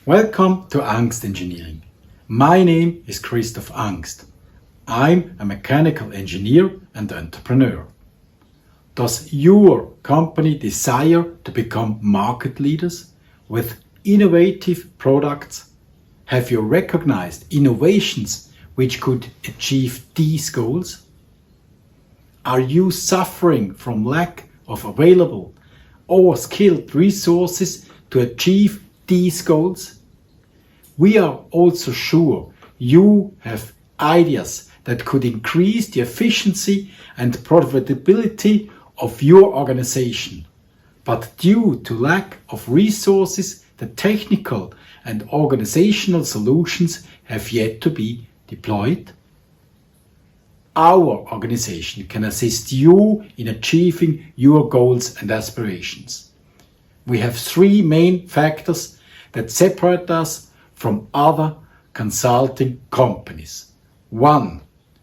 Welcome to Angst Engineering. My name is Christoph Angst. I'm a mechanical engineer and entrepreneur. Does your company desire to become market leaders with innovative products? Have you recognized innovations which could achieve these goals? Are you suffering from lack of available or skilled resources to achieve these goals? We are also sure you have ideas that could increase the efficiency and profitability of your organization. But due to lack of resources, the technical and organizational solutions have yet to be deployed. Our organization can assist you in achieving your goals and aspirations. We have three main factors that separate us from other consulting companies. 1.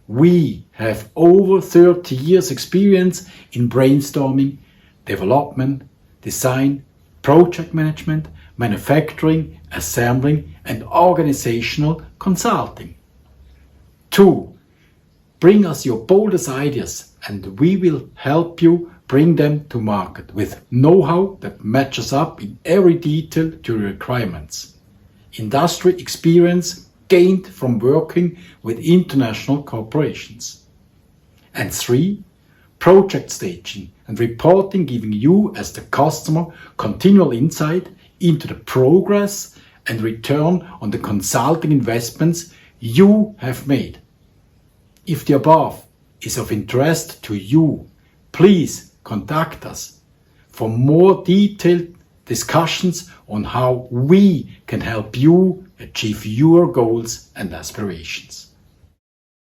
We have over 30 years experience in brainstorming, development, design, project management, manufacturing, assembling, and organizational consulting. 2. Bring us your boldest ideas and we will help you bring them to market with know-how that matches up in every detail to your requirements. Industry experience gained from working with international corporations. And 3. Project staging and reporting, giving you as the customer continual insight into the progress and return on the consulting investments you have made. If the above is of interest to you, please contact us for more detailed discussions on how we can help you achieve your goals and aspirations.